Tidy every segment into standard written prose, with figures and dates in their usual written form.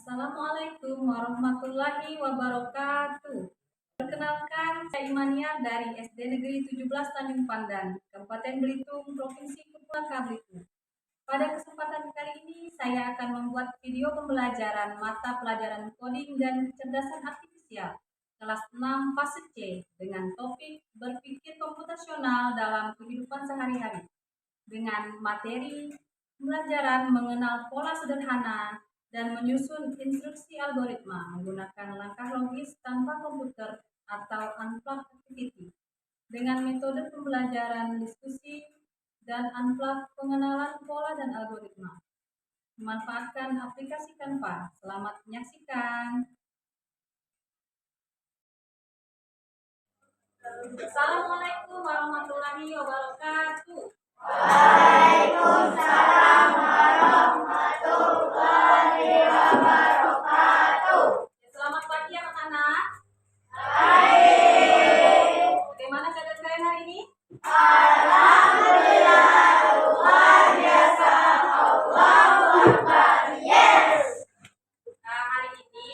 Assalamualaikum warahmatullahi wabarakatuh. Perkenalkan, saya Imania dari SD Negeri 17 Tanjung Pandan, Kabupaten Belitung, Provinsi Kepulauan Belitung. Pada kesempatan kali ini, saya akan membuat video pembelajaran mata pelajaran coding dan kecerdasan artifisial kelas 6 fase C dengan topik berpikir komputasional dalam kehidupan sehari-hari dengan materi pembelajaran mengenal pola sederhana dan menyusun instruksi algoritma menggunakan langkah logis tanpa komputer atau unplugged activity dengan metode pembelajaran diskusi dan unplugged pengenalan pola dan algoritma. Memanfaatkan aplikasi Canva. Selamat menyaksikan. Assalamualaikum warahmatullahi wabarakatuh. Waalaikumsalam warahmatullahi wabarakatuh. Selamat pagi anak-anak. Baik. Bagaimana keadaan kalian hari ini? Alhamdulillah, luar biasa. Allahu Akbar. Yes. Hari ini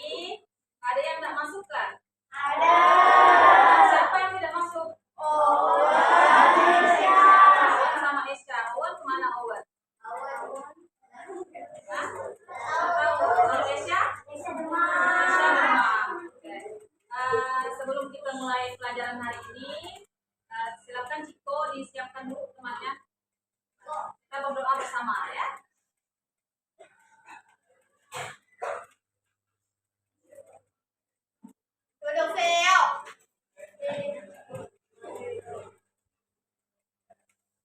ada yang tidak masuk kan? Ada. Siapa yang tidak masuk? Indonesia. Owen sama Esya. Owen kemana Owen? Hah? Kalau Esya? Esya demam. Oke. Sebelum kita mulai pelajaran hari ini, silakan Ciko disiapkan dulu temannya. Kita berdoa bersama ya. Duduk Theo.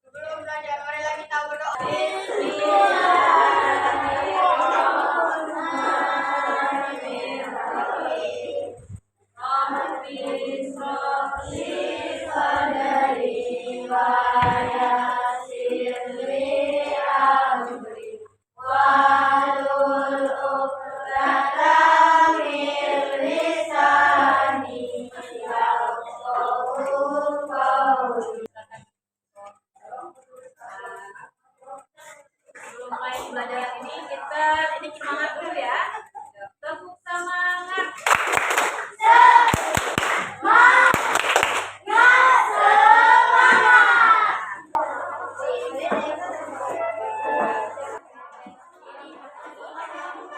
Sebelum belajar, marilah kita berdoa. Sebelum mulai pelajaran ini, kita semangat dulu ya. Tepuk semangat. Indonesia tanah airku, tanah tumpah darahku.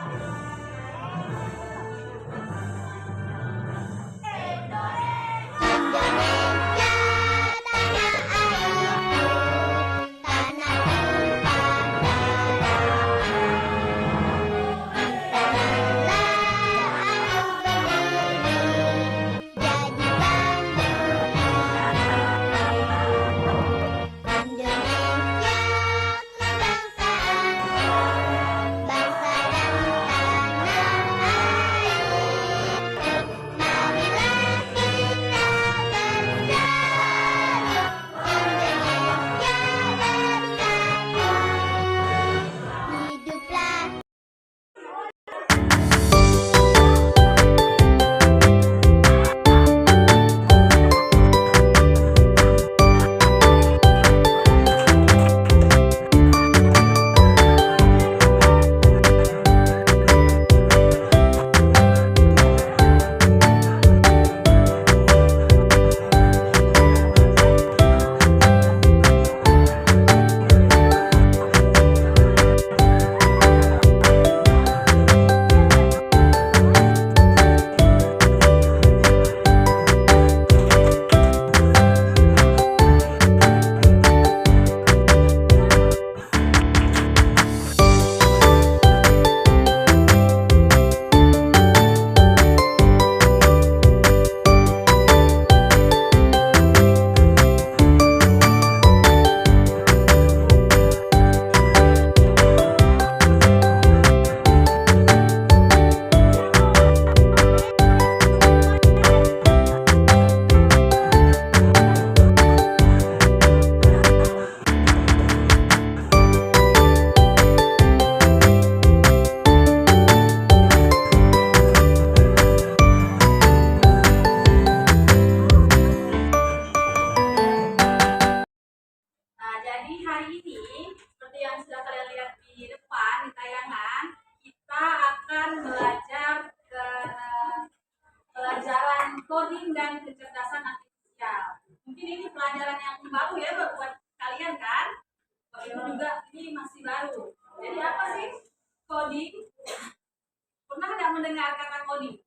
mendengar kata coding?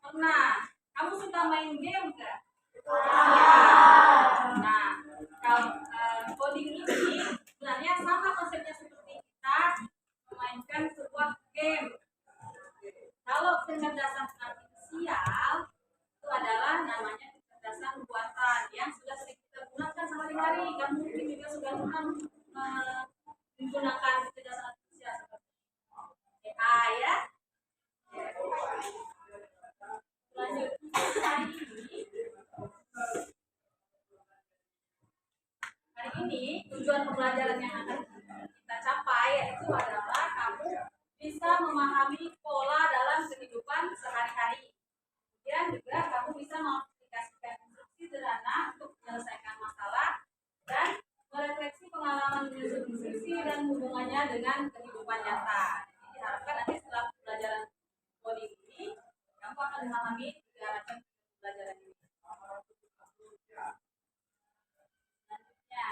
Pernah. Kamu suka main game nggak? Nah, kalau coding ini sebenarnya sama konsepnya seperti kita memainkan sebuah game. Kalau kecerdasan artifisial itu adalah namanya kecerdasan buatan yang sudah sering kita gunakan sehari-hari. Kamu mungkin juga sudah pernah menggunakan kecerdasan artifisial seperti AI ya. Lanjut hari ini tujuan pembelajaran yang akan kita capai yaitu adalah kamu bisa memahami pola dalam kehidupan sehari-hari. Kemudian juga kamu bisa mengaplikasikan instruksi sederhana untuk menyelesaikan masalah dan merefleksi pengalaman menyusun instruksi dan hubungannya dengan kehidupan nyata. Jadi diharapkan nanti setelah pembelajaran coding ini kamu akan memahami tiga macam pembelajaran ini. Selanjutnya,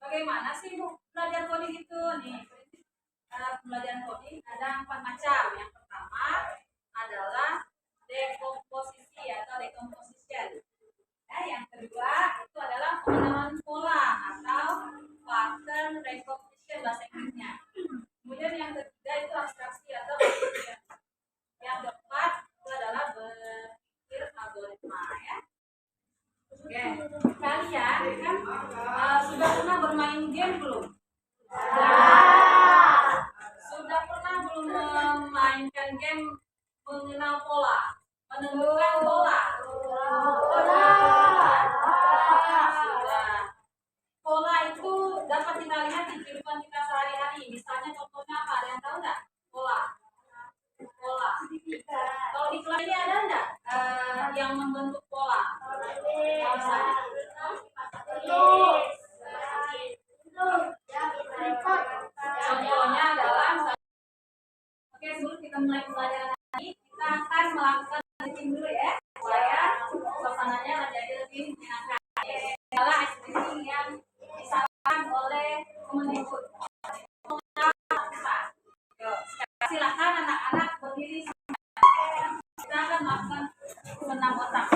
bagaimana sih Bu belajar coding itu? Nih, pembelajaran coding ada 4 macam. Yang pertama adalah dekomposisi atau decomposition. Yang kedua itu adalah pengenalan pola atau pattern recognition bahasa Inggrisnya. Kemudian yang ketiga itu abstraksi atau abstraction. Yang keempat itu adalah berpikir algoritma ya. Oke, kalian kan sudah pernah bermain game belum? Sudah pernah belum memainkan game mengenal pola, menentukan pola? Sudah. Pola itu dapat kita lihat di kehidupan kita sehari-hari. Misalnya contohnya apa? Ada yang tahu nggak? Pola. Kalau di kelas ini ada nggak yang membentuk pola? Misalnya. Contohnya adalah oke, sebelum kita mulai pembelajaran ini kita akan melakukan briefing dulu ya supaya suasananya menjadi lebih menyenangkan. Adalah ekspresi yang disampaikan oleh Kemendikbud. Silakan anak-anak berdiri. Kita akan melakukan senam otak.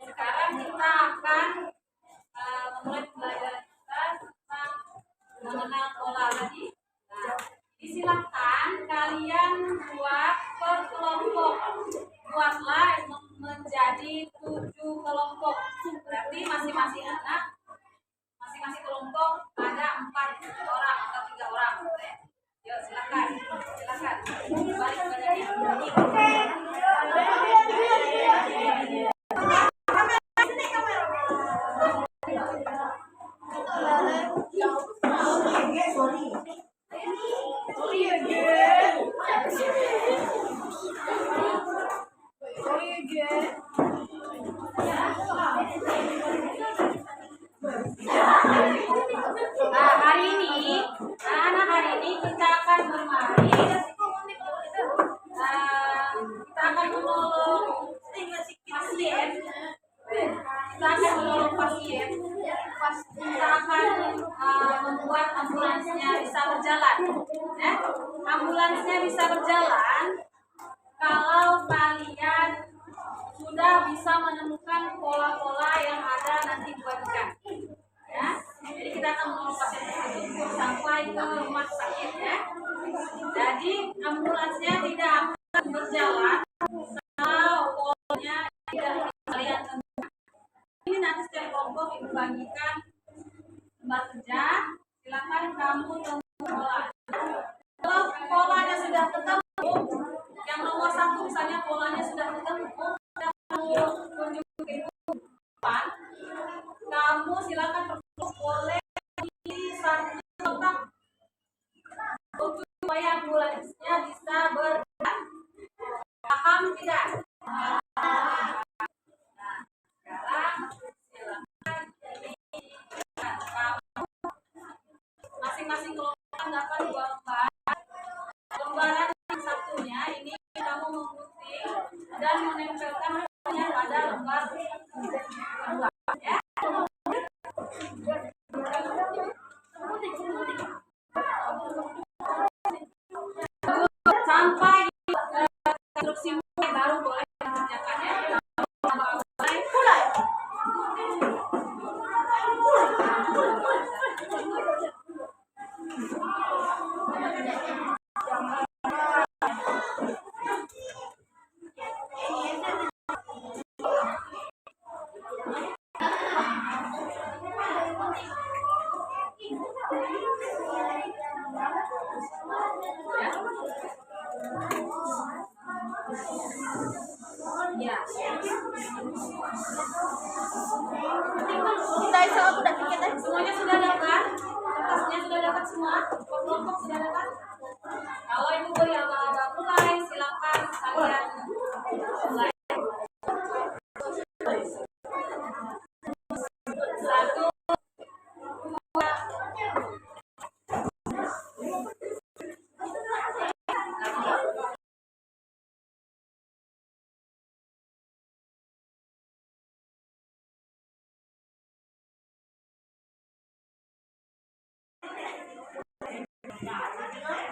Sekarang kita akan memulai pembelajaran kita tentang mengenal pola tadi. Nah, silakan kalian buat per kelompok. Buatlah menjadi 7 kelompok. Berarti masing-masing anak, masing-masing kelompok ada 4 orang atau 3 orang. Yuk silakan. Balik kepadanya. kita akan bermari. Kita akan menolong pasien. Kita akan menolong pasien. Kita akan membuat ambulansnya bisa berjalan. Ambulansnya bisa berjalan kalau kalian sudah bisa menemukan pola-pola yang ada nanti dibagikan. Ya, jadi kita akan menolong pasien tersebut sampai ke rumah sakit. Ya, jadi ambulansnya tidak akan berjalan kalau polanya tidak kalian temukan. Ini nanti setiap kelompok ibu bagikan tempat kerja. Silakan kamu temukan pola. Kalau polanya sudah ketemu, yang nomor 1 misalnya polanya sudah ketemu, kamu tunjuk ke depan, kamu silakan boleh di satu kotak supaya ambulansnya bisa bergerak. Paham tidak? Sekarang silakan kamu masing-masing kelompok dapat 2 lembar. Lembaran yang satunya ini kamu menggunting dan menempelkan pada lembar kedua. Ya. Sampai instruksi mulai baru boleh dikerjakan ya. Mulai. Ya. Kita iso aku udah tiket aja. Semuanya sudah dapat? Kertasnya sudah dapat semua? Kelompok sudah dapat? Kalau ibu beri aba-aba mulai, silakan kalian mulai. 1, 2,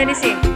di sini.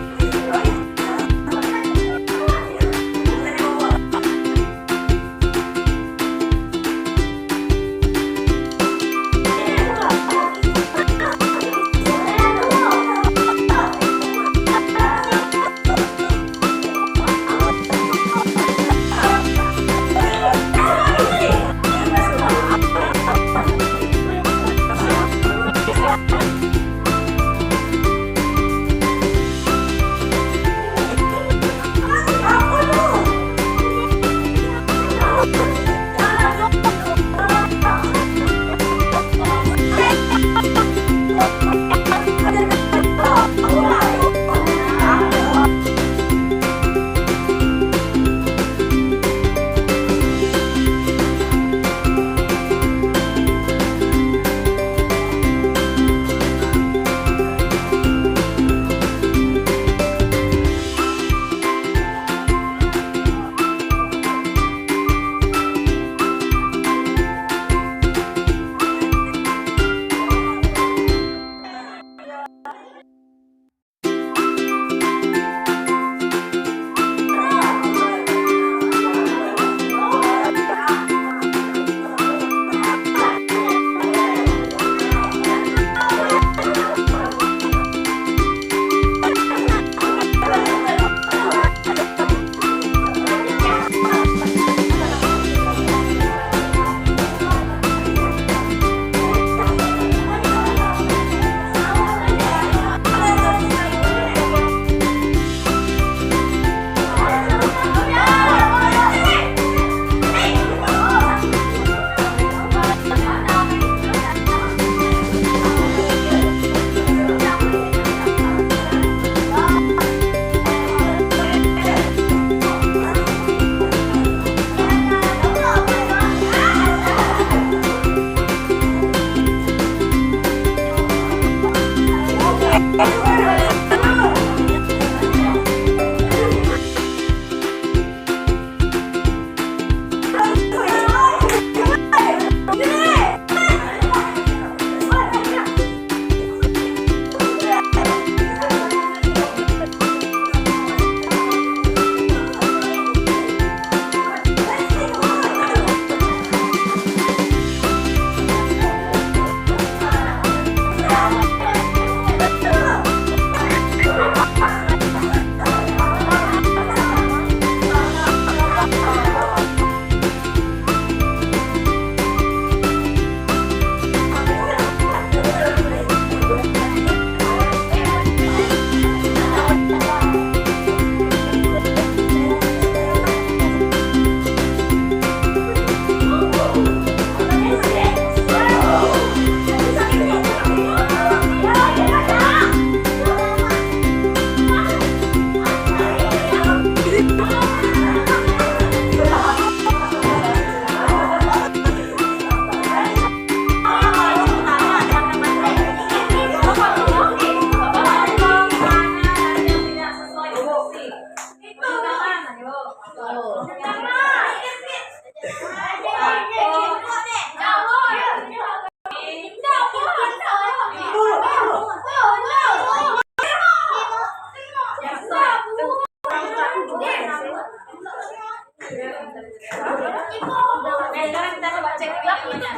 Sekarang kita coba cek videonya.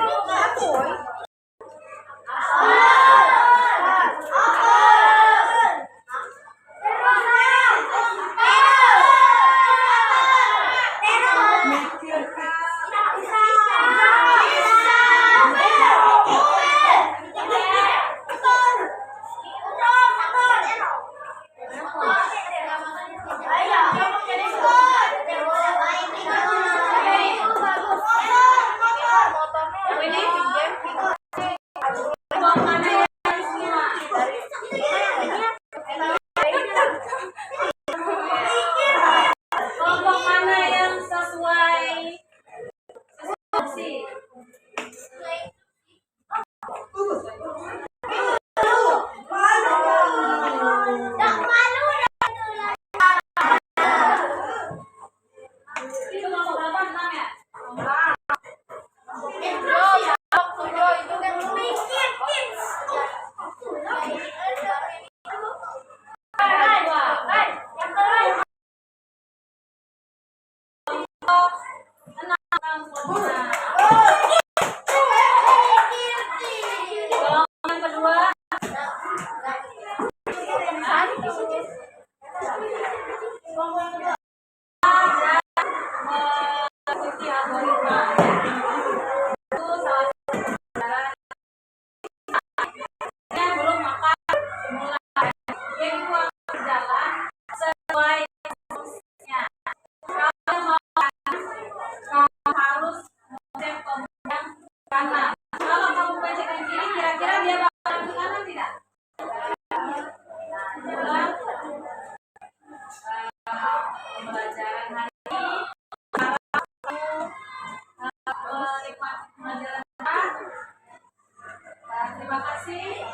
Terima kasih.